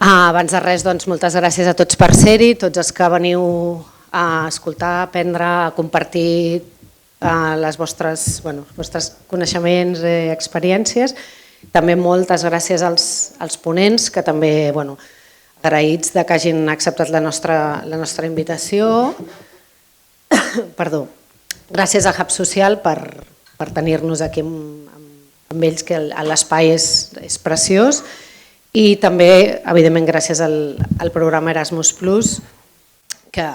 Abans de res, moltes gràcies a tots per ser-hi, tots els que veniu a escoltar, a aprendre, a compartir els vostres coneixements i experiències. També moltes gràcies als ponents, que també agraïts que hagin acceptat la nostra invitació. Perdó. Gràcies a Hub Social per tenir-nos aquí amb ells, que l'espai és preciós. I també, evidentment, gràcies al programa Erasmus+, que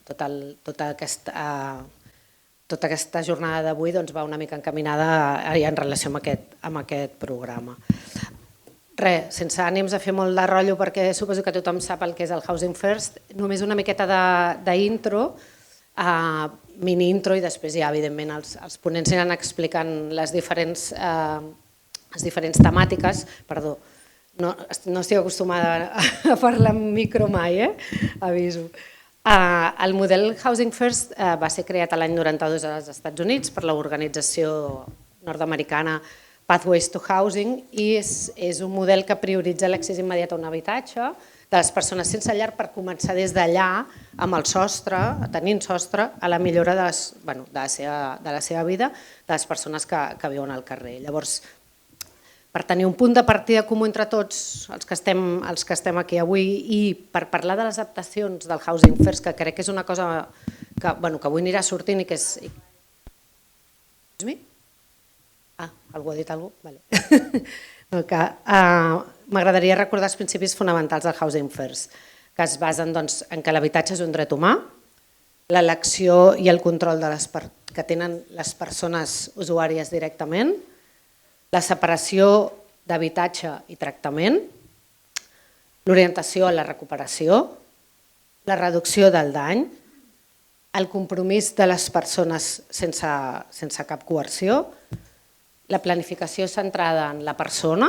tota aquesta jornada d'avui va una mica encaminada en relació amb aquest programa. Res, sense ànims de fer molt de rotllo, perquè suposo que tothom sap el que és el Housing First, només una miqueta d'intro, mini-intro, i després ja, evidentment, els ponents aniran explicant les diferents temàtiques. Perdó, no estic acostumada a parlar amb micro mai, aviso. El model Housing First va ser creat l'any 92 als Estats Units per l'organització nord-americana Pathways to Housing, i és un model que prioritza l'accés immediat a un habitatge de les persones sense llar per començar des d'allà, amb el sostre, tenint sostre, a la millora de la seva vida de les persones que viuen al carrer. Llavors, per tenir un punt de partida comú entre tots els que estem aquí avui i per parlar de les adaptacions del Housing First, que crec que és una cosa que avui anirà sortint i que és... Algú ha dit alguna cosa? M'agradaria recordar els principis fonamentals del Housing First, que es basen en que l'habitatge és un dret humà, l'elecció i el control que tenen les persones usuàries directament, la separació d'habitatge i tractament, l'orientació a la recuperació, la reducció del dany, el compromís de les persones sense cap coerció, la planificació centrada en la persona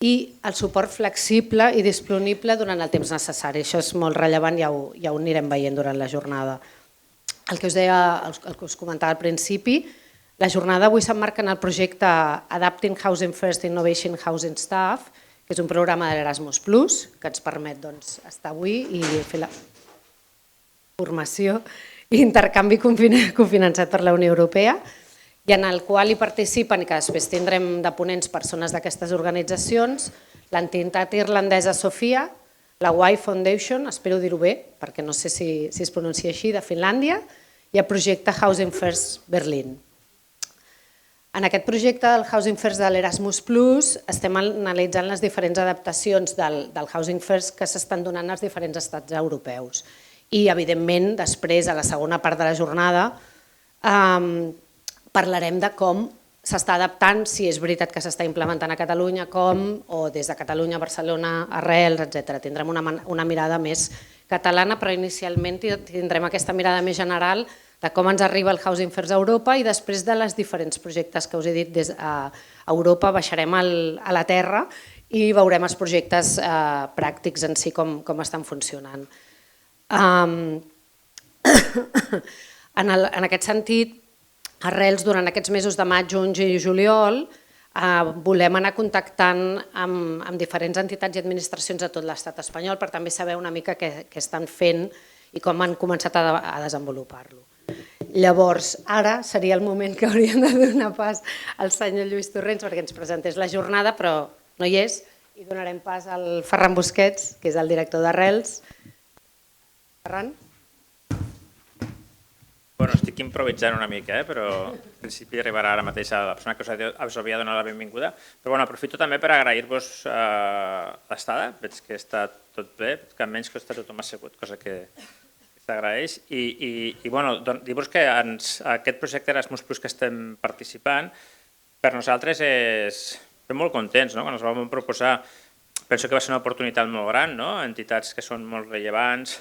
i el suport flexible i disponible durant el temps necessari. Això és molt rellevant, ja ho anirem veient durant la jornada. El que us comentava al principi, la jornada avui s'emmarca en el projecte Adapting Housing First Innovation Housing Staff, que és un programa de l'Erasmus+, que ens permet estar avui i fer la formació i intercanvi cofinançat per la Unió Europea, i en el qual hi participen, i que després tindrem de ponents persones d'aquestes organitzacions, l'entitat irlandesa Sofia, la Y Foundation, espero dir-ho bé, perquè no sé si es pronuncia així, de Finlàndia, i el projecte Housing First Berlin. En aquest projecte del Housing First de l'Erasmus+, estem analitzant les diferents adaptacions del Housing First que s'estan donant als diferents estats europeus. I, evidentment, després, a la segona part de la jornada, parlarem de com s'està adaptant, si és veritat que s'està implementant a Catalunya, com, o des de Catalunya, Barcelona, arrels, etc. Tindrem una mirada més catalana, però inicialment tindrem aquesta mirada més general de com ens arriba el Housing First a Europa, i després de les diferents projectes que us he dit des d'Europa baixarem a la terra i veurem els projectes pràctics en si com estan funcionant. En aquest sentit, arrels, durant aquests mesos de maig, juny i juliol, volem anar contactant amb diferents entitats i administracions de tot l'estat espanyol per també saber una mica què estan fent i com han començat a desenvolupar-lo. Llavors, ara seria el moment que hauríem de donar pas al senyor Lluís Torrents perquè ens presentés la jornada, però no hi és, i donarem pas al Ferran Busquets, que és el director d'Arrels. Ferran? Estic improvisant una mica, però en principi arribarà ara mateix la persona que us havia donat la benvinguda. Però aprofito també per agrair-vos l'estada. Veig que està tot ple, que almenys que està tothom assegut, cosa que s'agraeix. I dir-vos que aquest projecte Erasmus+ que estem participant, per nosaltres estem molt contents. Quan ens vam proposar, penso que va ser una oportunitat molt gran, entitats que són molt rellevants,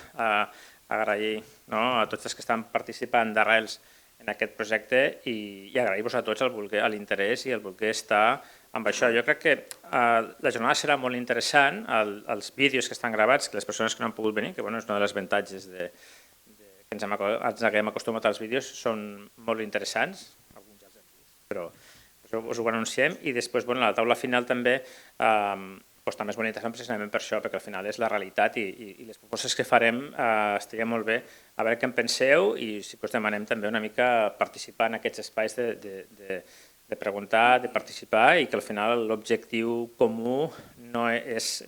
agrair a tots els que estan participant d'Arrels en aquest projecte i agrair-vos a tots l'interès i el voler estar amb això. Jo crec que la jornada serà molt interessant, els vídeos que estan gravats, que les persones que no han pogut venir, que és un dels avantatges que ens haguem acostumat als vídeos, són molt interessants, alguns ja els hem vist, però us ho anunciem. I després, a la taula final també doncs, també és molt interessant precisament per això, perquè al final és la realitat i les propostes que farem estaria molt bé a veure què en penseu i si us demanem també una mica participar en aquests espais de preguntar, de participar i que al final l'objectiu comú no és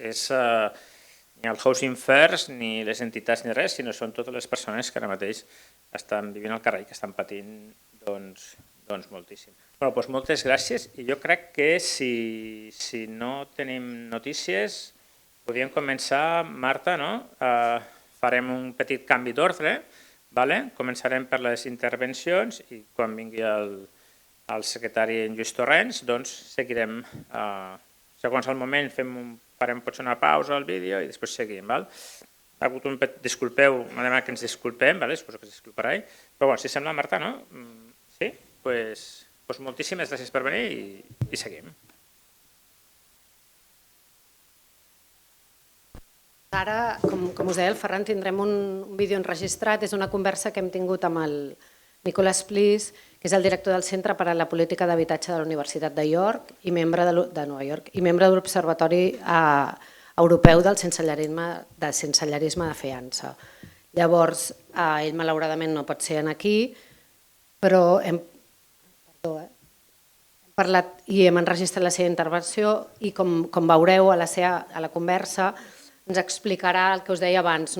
ni el Housing First ni les entitats ni res, sinó són totes les persones que ara mateix estan vivint al carrer i que estan patint doncs moltíssim. Bé, doncs moltes gràcies i jo crec que si no tenim notícies podríem començar, Marta, no? Farem un petit canvi d'ordre, començarem per les intervencions i quan vingui el secretari en Lluís Torrents doncs seguirem. Segons el moment farem potser una pausa al vídeo i després seguim. Ha hagut un petit... Disculpeu, m'ha demanat que ens disculpem, suposo que ens disculparà, però si sembla, Marta, no? Sí? Doncs moltíssimes gràcies per venir i seguim. Ara, com us deia el Ferran, tindrem un vídeo enregistrat. És una conversa que hem tingut amb el Nicholas Pleace, que és el director del Centre per a la Política d'Habitatge de la Universitat de York i membre de Nova York i membre de l'Observatori Europeu del sensellarisme de fiança. Llavors, ell malauradament no pot ser aquí, però hem parlat i hem enregistrat la seva intervenció i com veureu a la conversa ens explicarà el que us deia abans,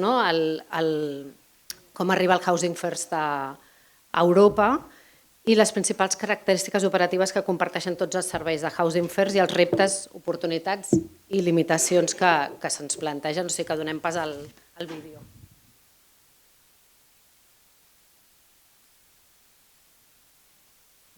com arriba el Housing First a Europa i les principals característiques operatives que comparteixen tots els serveis de Housing First i els reptes, oportunitats i limitacions que se'ns plantegen. O sigui que donem pas al vídeo.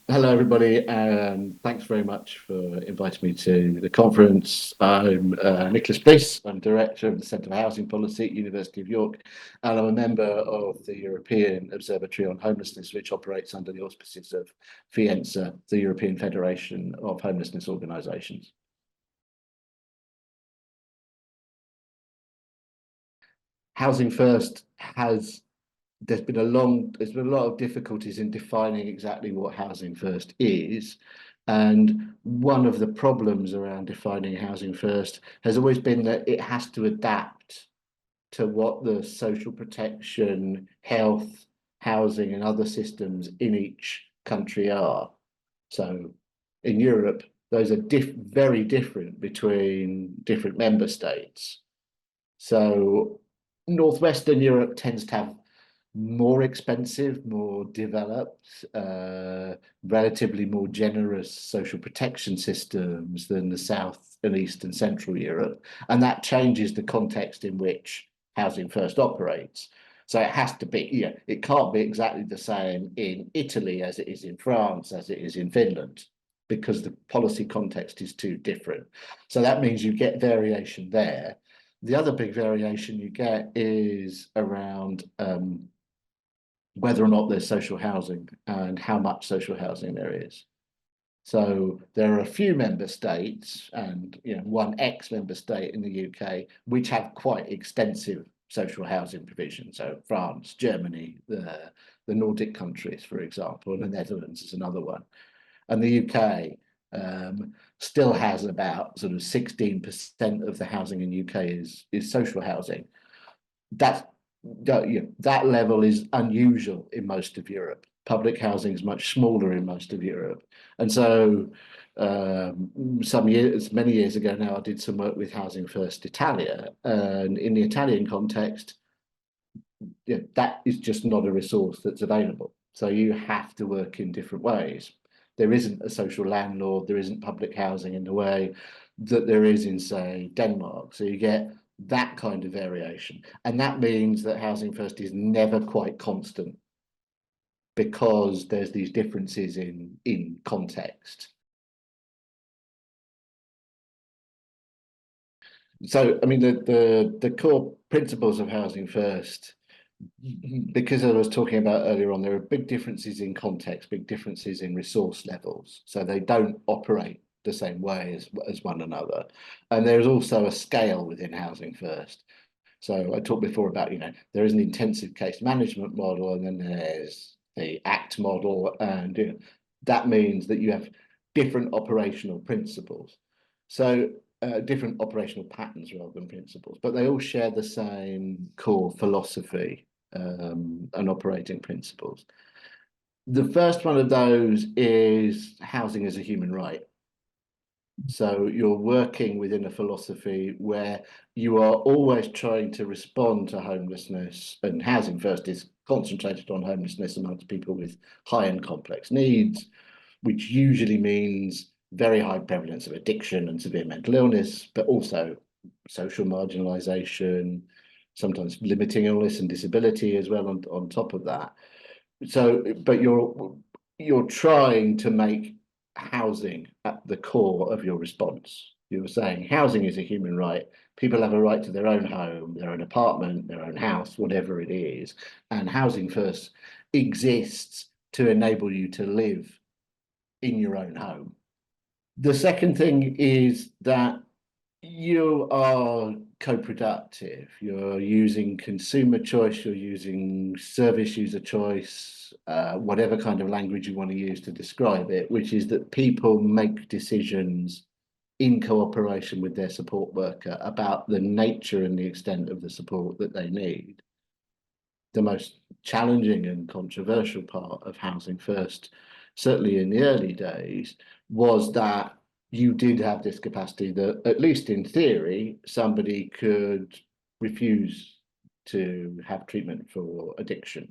Hello, everybody, and thanks very much for inviting me to the conference. I'm Nicholas Pleace. I'm Director of the Centre for Housing Policy at University of York, and I'm a member of the European Observatory on Homelessness, which operates under the auspices of FIENSA, the European Federation of Homelessness Organisations. Housing First there's been a lot of difficulties in defining exactly what Housing First is. And one of the problems around defining Housing First has always been that it has to adapt to what the social protection, health, housing and other systems in each country are. So in Europe, those are very different between different member states. So Northwestern Europe tends to have more expensive, more developed, relatively more generous social protection systems than the South and East and Central Europe. And that changes the context in which Housing First operates. So it has to be, it can't be exactly the same in Italy as it is in France, as it is in Finland, because the policy context is too different. So that means you get variation there. The other big variation you get is around whether or not there's social housing and how much social housing there is. So there are a few member states and one ex-member state in the UK which have quite extensive social housing provision. So France, Germany, the Nordic countries, for example, and the Netherlands is another one. And the UK still has about sort of 16% of the housing in UK is social housing. That level is unusual in most of Europe. Public housing is much smaller in most of Europe. And so many years ago now, I did some work with Housing First Italia. And in the Italian context, that is just not a resource that's available. So you have to work in different ways. There isn't a social landlord, there isn't public housing in the way that there is in, say, Denmark. So you get that kind of variation. And that means that Housing First is never quite constant because there's these differences in context. So, I mean, the core principles of Housing First, because I was talking about earlier on, there are big differences in context, big differences in resource levels. So they don't operate the same way as one another. And there's also a scale within Housing First. So I talked before about, there is an intensive case management model, and then there's the ACT model, and that means that you have different operational principles. So different operational patterns rather than principles, but they all share the same core philosophy and operating principles. The first one of those is housing as a human right. So you're working within a philosophy where you are always trying to respond to homelessness, and Housing First is concentrated on homelessness amongst people with high and complex needs, which usually means very high prevalence of addiction and severe mental illness, but also social marginalization, sometimes limiting illness and disability as well on top of that. So, but you're trying to make housing at the core of your response. You were saying housing is a human right. People have a right to their own home, their own apartment, their own house, whatever it is. And Housing First exists to enable you to live in your own home. The second thing is that you are co-productive. You're using consumer choice, you're using service user choice, whatever kind of language you want to use to describe it, which is that people make decisions in cooperation with their support worker about the nature and the extent of the support that they need. The most challenging and controversial part of Housing First, certainly in the early days, was that you did have this capacity that, at least in theory, somebody could refuse to have treatment for addiction,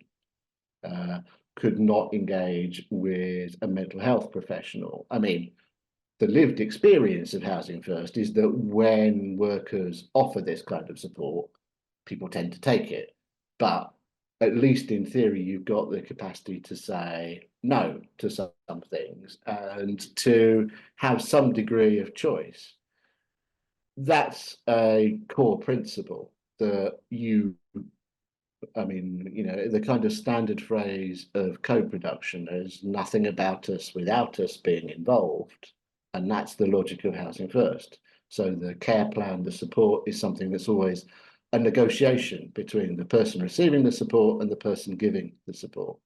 could not engage with a mental health professional. I mean, the lived experience of Housing First is that when workers offer this kind of support, people tend to take it. But at least in theory, you've got the capacity to say no to some things and to have some degree of choice. That's a core principle that I mean, you know, the kind of standard phrase of co-production is nothing about us without us being involved. And that's the logic of Housing First. So the care plan, the support is something that's always a negotiation between the person receiving the support and the person giving the support.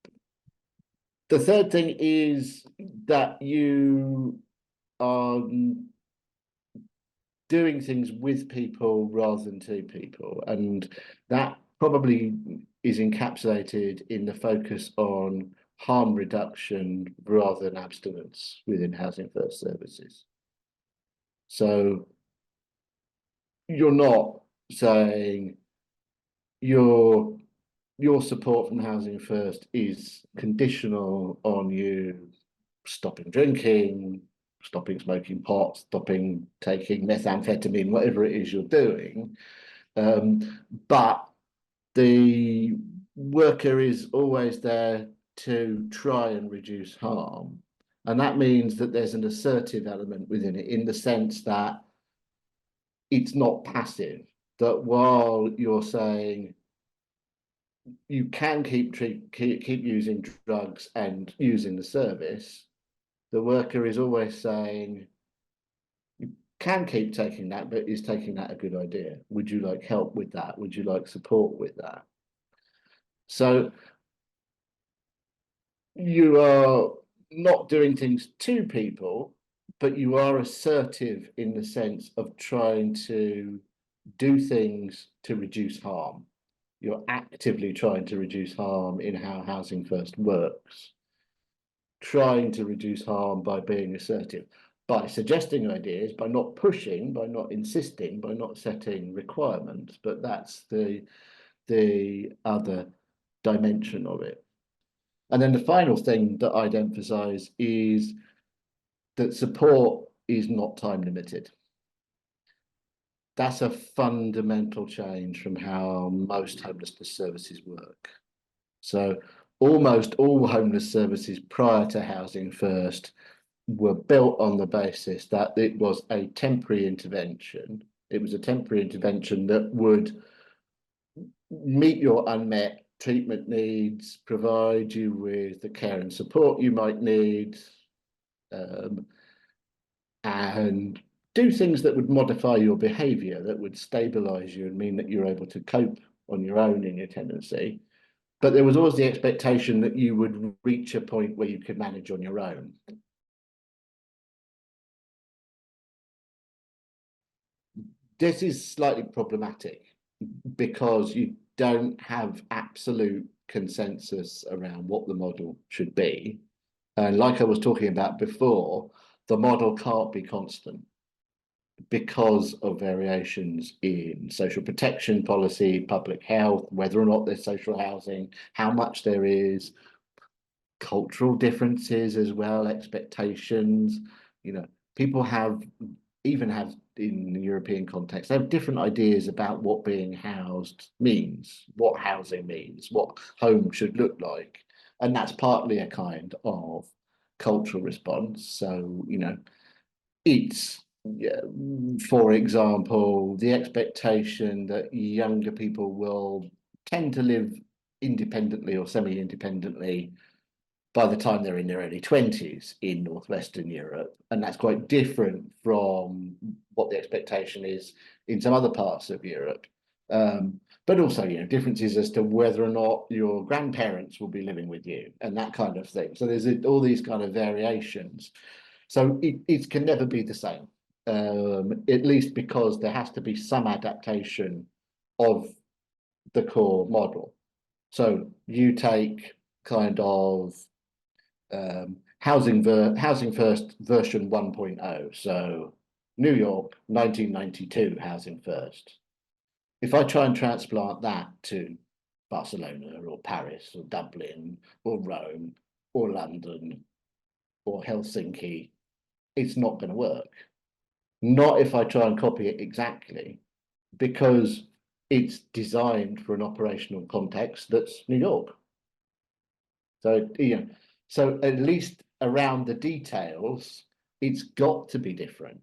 The third thing is that you are doing things with people rather than to people. And that probably is encapsulated in the focus on harm reduction rather than abstinence within Housing First services. So you're not saying your support from Housing First is conditional on you stopping drinking, stopping smoking pot, stopping taking methamphetamine, whatever it is you're doing. But the worker is always there to try and reduce harm. And that means that there's an assertive element within it, in the sense that it's not passive, that while you're saying you can keep using drugs and using the service, the worker is always saying, you can keep taking that, but is taking that a good idea? Would you like help with that? Would you like support with that? So you are not doing things to people, but you are assertive in the sense of trying to do things to reduce harm. You're actively trying to reduce harm in how Housing First works, trying to reduce harm by being assertive, by suggesting ideas, by not pushing, by not insisting, by not setting requirements. But that's the other dimension of it. And then the final thing that I'd emphasize is that support is not time limited. That's a fundamental change from how most homelessness services work. So almost all homeless services prior to Housing First were built on the basis that it was a temporary intervention. It was a temporary intervention that would meet your unmet treatment needs, provide you with the care and support you might need, and do things that would modify your behavior, that would stabilize you and mean that you're able to cope on your own in your tenancy. But there was always the expectation that you would reach a point where you could manage on your own. this is slightly problematic because you don't have absolute consensus around what the model should be. And like I was talking about before, the model can't be constant because of variations in social protection policy, public health, whether or not there's social housing, how much there is, cultural differences as well, expectations. You know, people have, even have in the European context, they have different ideas about what being housed means, what housing means, what home should look like. And that's partly a kind of cultural response. So, you know, it's, for example, the expectation that younger people will tend to live independently or semi-independently by the time they're in their early 20s in Northwestern Europe. And that's quite different from what the expectation is in some other parts of Europe. But also, you know, differences as to whether or not your grandparents will be living with you and that kind of thing. So there's all these kind of variations. So it can never be the same, at least because there has to be some adaptation of the core model. So you take kind of Housing First version 1.0. So New York, 1992 Housing First. If I try and transplant that to Barcelona or Paris or Dublin or Rome or London or Helsinki, it's not going to work. Not if I try and copy it exactly, because it's designed for an operational context that's New York. So, you know, so at least around the details, it's got to be different.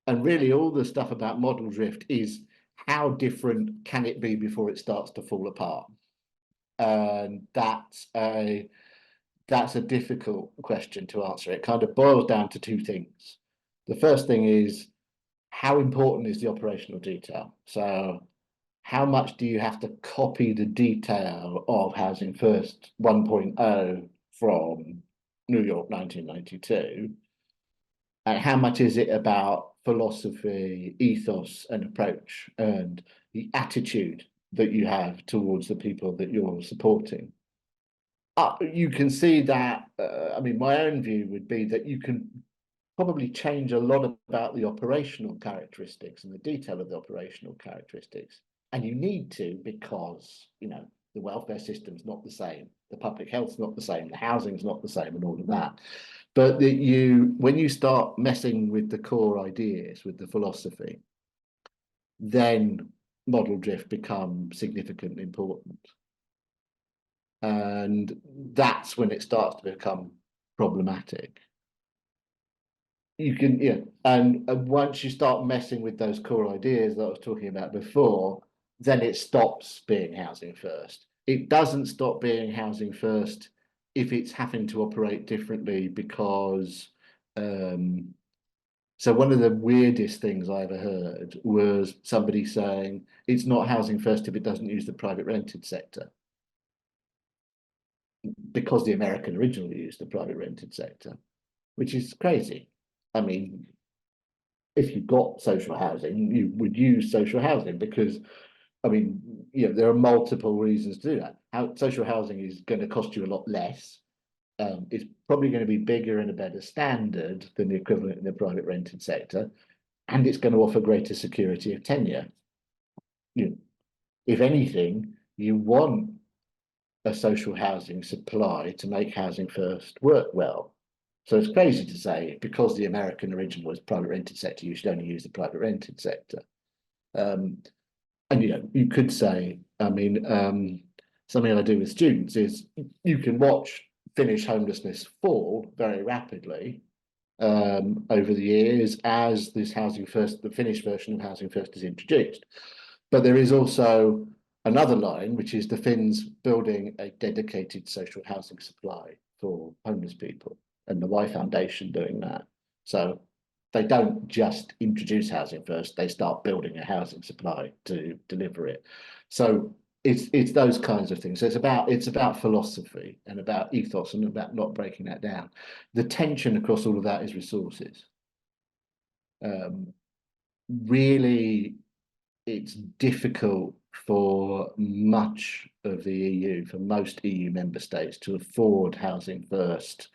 And really all the stuff about model drift is how different can it be before it starts to fall apart? And that's a difficult question to answer. It kind of boils down to two things. The first thing is, how important is the operational detail? So how much do you have to copy the detail of Housing First 1.0 from New York 1992? And how much is it about philosophy, ethos, and approach, and the attitude that you have towards the people that you're supporting? You can see that, I mean, my own view would be that you can probably change a lot about the operational characteristics and the detail of the operational characteristics. And you need to, because, you know, the welfare system's not the same, the public health's not the same, the housing's not the same, and all of that. But that when you start messing with the core ideas, with the philosophy, then model drift becomes significantly important. And that's when it starts to become problematic. You can, yeah, and once you start messing with those core ideas that I was talking about before, then it stops being housing first. It doesn't stop being housing first if it's having to operate differently because, so one of the weirdest things I ever heard was somebody saying it's not housing first if it doesn't use the private rented sector, because the American originally used the private rented sector, which is crazy. I mean, if you've got social housing, you would use social housing because, I mean, you know, there are multiple reasons to do that. Social housing is going to cost you a lot less. It's probably going to be bigger and a better standard than the equivalent in the private rented sector, and it's going to offer greater security of tenure. You know, if anything, you want a social housing supply to make Housing First work well. So it's crazy to say because the American original was private rented sector, you should only use the private rented sector. And you know, you could say, I mean, something I do with students is you can watch Finnish homelessness fall very rapidly over the years as this Housing First, the Finnish version of Housing First is introduced. But there is also another line, which is the Finns building a dedicated social housing supply for homeless people, and the Y Foundation doing that. So they don't just introduce Housing First, they start building a housing supply to deliver it. So it's those kinds of things. So it's about philosophy and about ethos and about not breaking that down. The tension across all of that is resources. really it's difficult for much of the EU, for most EU member states, to afford housing first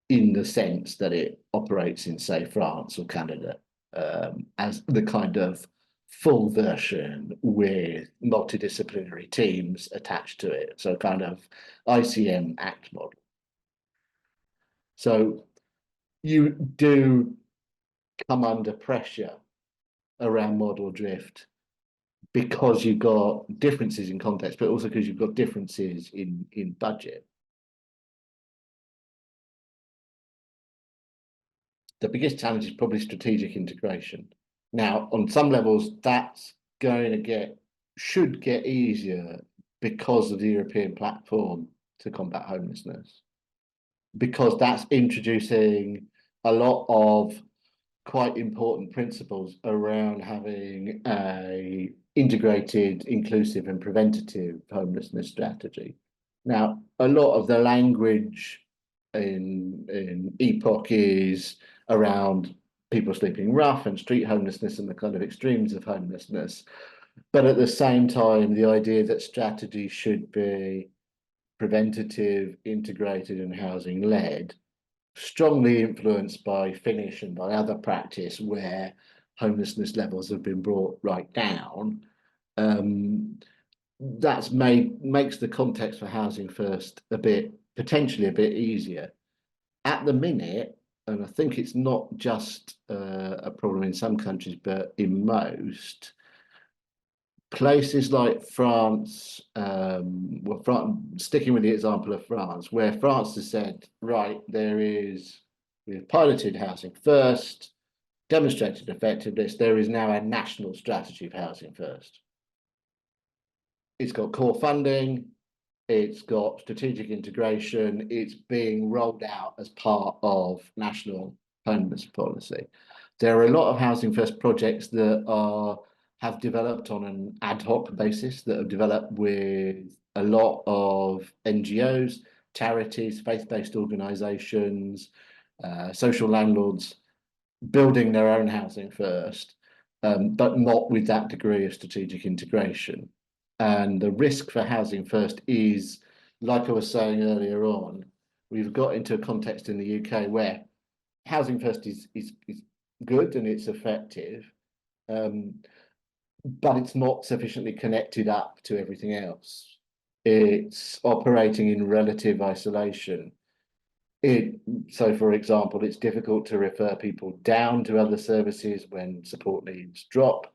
in the sense that it operates in, say, France or Canada, as the kind of full version with multidisciplinary teams attached to it. So kind of ICM ACT model. So you do come under pressure around model drift because you've got differences in context, but also because you've got differences in budget. The biggest challenge is probably strategic integration. Now, on some levels, that's going to should get easier because of the European platform to combat homelessness, because that's introducing a lot of quite important principles around having a integrated, inclusive and preventative homelessness strategy. Now, a lot of the language in EPOC is around people sleeping rough and street homelessness and the kind of extremes of homelessness. But at the same time, the idea that strategy should be preventative, integrated and housing led, strongly influenced by Finnish and by other practice where homelessness levels have been brought right down. That's makes the context for housing first potentially a bit easier. At the minute, and I think it's not just a problem in some countries, but in most places like France, sticking with the example of France, where France has said, right, we've piloted housing first, demonstrated effectiveness, there is now a national strategy of housing first. It's got core funding, it's got strategic integration, it's being rolled out as part of national homeless policy. There are a lot of housing first projects that have developed on an ad hoc basis, that have developed with a lot of NGOs, charities, faith-based organisations, social landlords building their own housing first, but not with that degree of strategic integration. And the risk for housing first is, like I was saying earlier on, we've got into a context in the UK where housing first is good and it's effective, but it's not sufficiently connected up to everything else. It's operating in relative isolation. So, for example, it's difficult to refer people down to other services when support needs drop.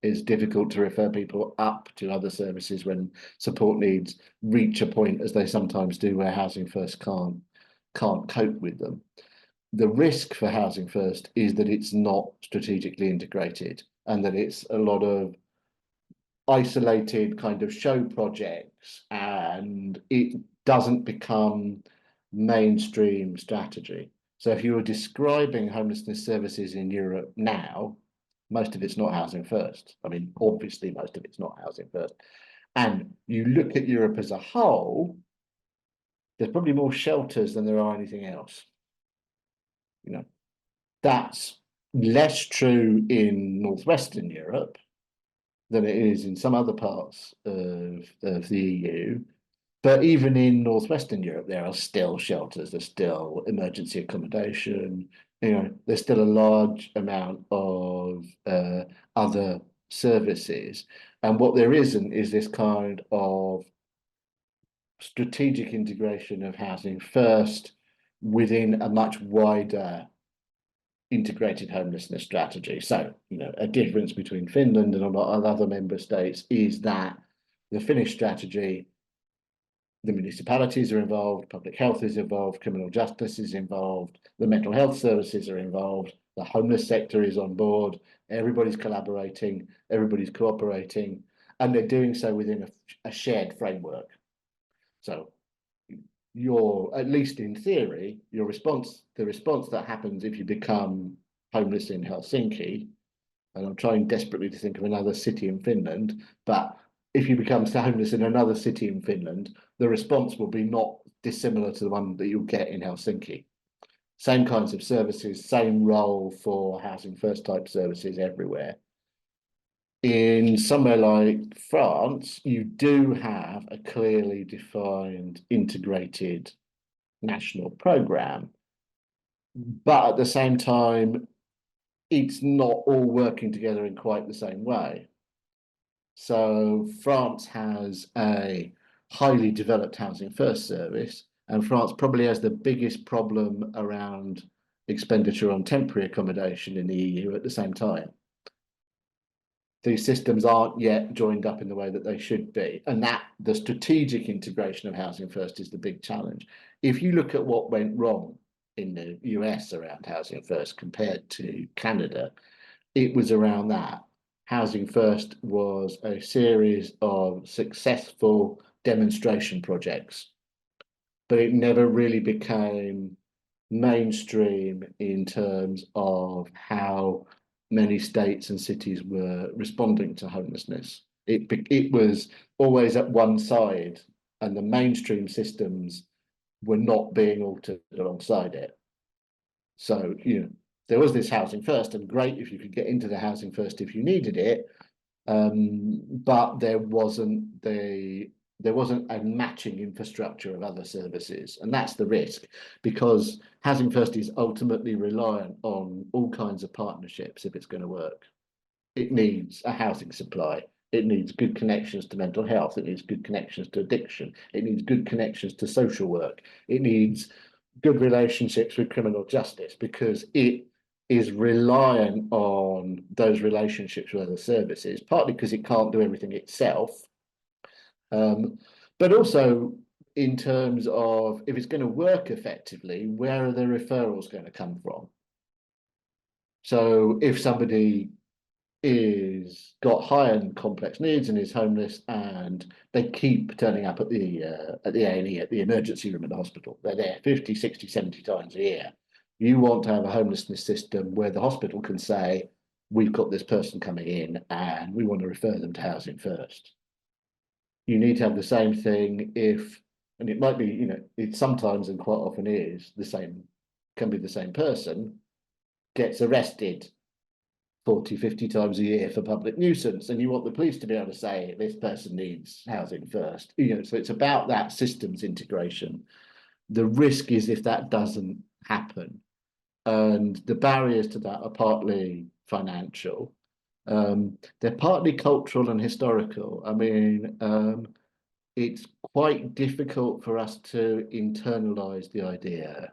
It's difficult to refer people up to other services when support needs reach a point, as they sometimes do, where housing first can't cope with them. The risk for housing first is that it's not strategically integrated and that it's a lot of isolated kind of show projects and it doesn't become mainstream strategy. So if you were describing homelessness services in Europe now, most of it's not housing first. I mean, obviously, most of it's not housing first. And you look at Europe as a whole, there's probably more shelters than there are anything else. You know, that's less true in northwestern Europe than it is in some other parts of the EU. But even in northwestern Europe, there are still shelters, there's still emergency accommodation, there's still a large amount of other services. And what there isn't is this kind of strategic integration of housing first within a much wider integrated homelessness strategy. So, a difference between Finland and a lot of other member states is that the Finnish strategy, the municipalities are involved, public health is involved, criminal justice is involved, the mental health services are involved, the homeless sector is on board, everybody's collaborating, everybody's cooperating, and they're doing so within a shared framework. So at least in theory, the response that happens if you become homeless in Helsinki, and I'm trying desperately to think of another city in Finland, but if you become homeless in another city in Finland, the response will be not dissimilar to the one that you'll get in Helsinki. same kinds of services, same role for housing first type services everywhere. In somewhere like France, you do have a clearly defined integrated national programme, but at the same time, it's not all working together in quite the same way. So France has a highly developed housing first service, and France probably has the biggest problem around expenditure on temporary accommodation in the EU at the same time. These systems aren't yet joined up in the way that they should be, and that the strategic integration of housing first is the big challenge. If you look at what went wrong in the US around housing first compared to Canada, it was around that. Housing First was a series of successful demonstration projects, but it never really became mainstream in terms of how many states and cities were responding to homelessness. It was always at one side, and the mainstream systems were not being altered alongside it. So, there was this housing first, and great if you could get into the housing first if you needed it, but there wasn't a matching infrastructure of other services, and that's the risk, because housing first is ultimately reliant on all kinds of partnerships if it's going to work. It needs a housing supply. It needs good connections to mental health. It needs good connections to addiction. It needs good connections to social work. It needs good relationships with criminal justice, because it is reliant on those relationships with other services, partly because it can't do everything itself, but also in terms of, if it's going to work effectively, where are the referrals going to come from? So if somebody is got high and complex needs and is homeless, and they keep turning up at the A&E, at the emergency room at the hospital, they're there 50, 60, 70 times a year. You want to have a homelessness system where the hospital can say, we've got this person coming in and we want to refer them to housing first. You need to have the same thing if, and it might be, it sometimes and quite often is the same, can be the same person, gets arrested 40, 50 times a year for public nuisance, and you want the police to be able to say this person needs housing first. So it's about that systems integration. The risk is if that doesn't happen, and the barriers to that are partly financial, they're partly cultural and historical. I mean, it's quite difficult for us to internalize the idea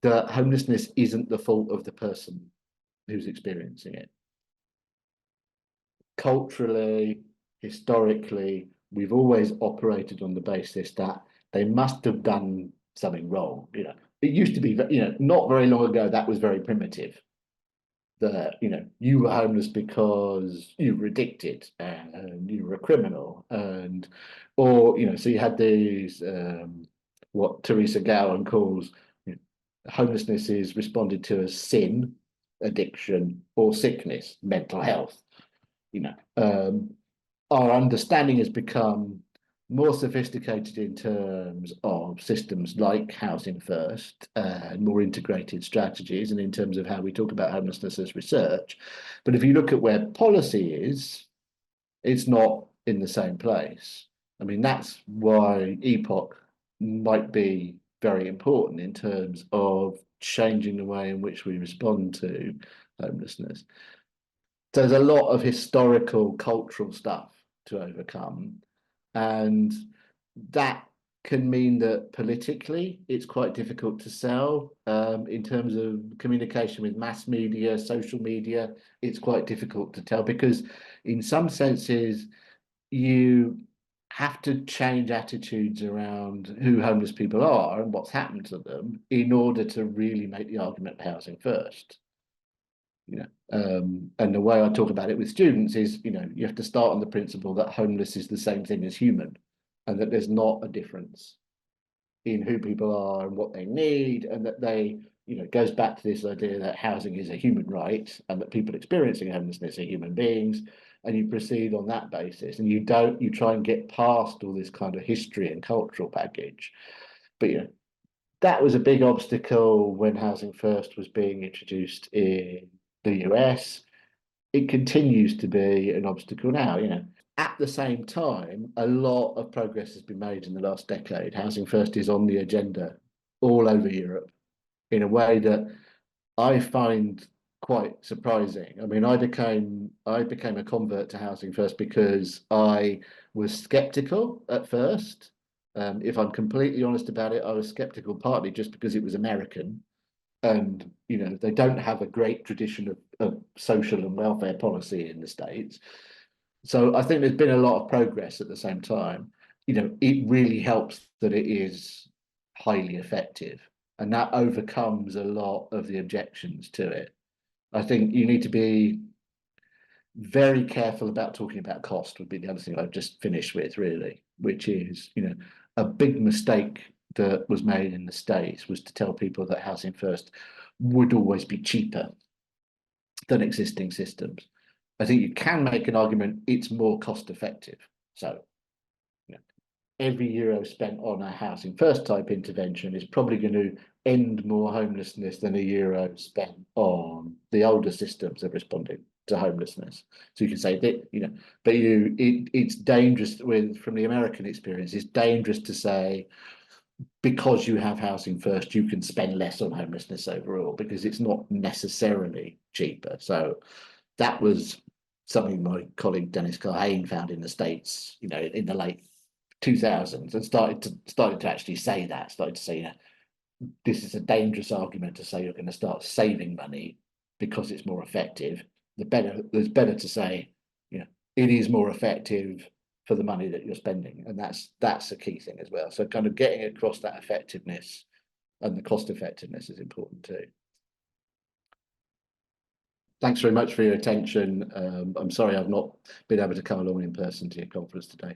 that homelessness isn't the fault of the person who's experiencing it. Culturally, historically, we've always operated on the basis that they must have done something wrong. It used to be, not very long ago, that was very primitive. That, you were homeless because you were addicted and you were a criminal, or so you had these what Teresa Gowan calls, homelessness is responded to as sin, addiction, or sickness, mental health. Our understanding has become more sophisticated in terms of systems like Housing First and more integrated strategies, and in terms of how we talk about homelessness as research. But if you look at where policy is, it's not in the same place. I mean, that's why EPOC might be very important in terms of changing the way in which we respond to homelessness. So there's a lot of historical, cultural stuff to overcome. And that can mean that politically, it's quite difficult to sell. In terms of communication with mass media, social media, it's quite difficult to tell, because in some senses, you have to change attitudes around who homeless people are and what's happened to them in order to really make the argument for housing first. And the way I talk about it with students is, you have to start on the principle that homeless is the same thing as human, and that there's not a difference in who people are and what they need, and that they, it goes back to this idea that housing is a human right, and that people experiencing homelessness are human beings, and you proceed on that basis, and you try and get past all this kind of history and cultural baggage. But that was a big obstacle when Housing First was being introduced in the US. It continues to be an obstacle now, you know. At the same time, a lot of progress has been made in the last decade. Housing First is on the agenda all over Europe in a way that I find quite surprising. I mean, I became a convert to Housing First because I was skeptical at first. If I'm completely honest about it, I was skeptical partly just because it was American, and you know they don't have a great tradition of social and welfare policy in the States. So I think there's been a lot of progress at the same time. You know, it really helps that it is highly effective, and that overcomes a lot of the objections to it. I think you need to be very careful about talking about cost would be the other thing I've just finished with, really, which is, you know, a big mistake that was made in the States was to tell people that Housing First would always be cheaper than existing systems. I think you can make an argument it's more cost effective. So, you know, every euro spent on a Housing First type intervention is probably going to end more homelessness than a euro spent on the older systems of responding to homelessness. So you can say that, you know, but it's dangerous from the American experience, it's dangerous to say because you have Housing First, you can spend less on homelessness overall, because it's not necessarily cheaper. So that was something my colleague Dennis Carhane found in the States, you know, in the late 2000s, and started to actually say that, started to say, you know, this is a dangerous argument to say you're going to start saving money because it's more effective. It's better to say, you know, it is more effective for the money that you're spending, and that's a key thing as well. So kind of getting across that effectiveness and the cost effectiveness is important too. Thanks very much for your attention. I'm sorry I've not been able to come along in person to your conference today.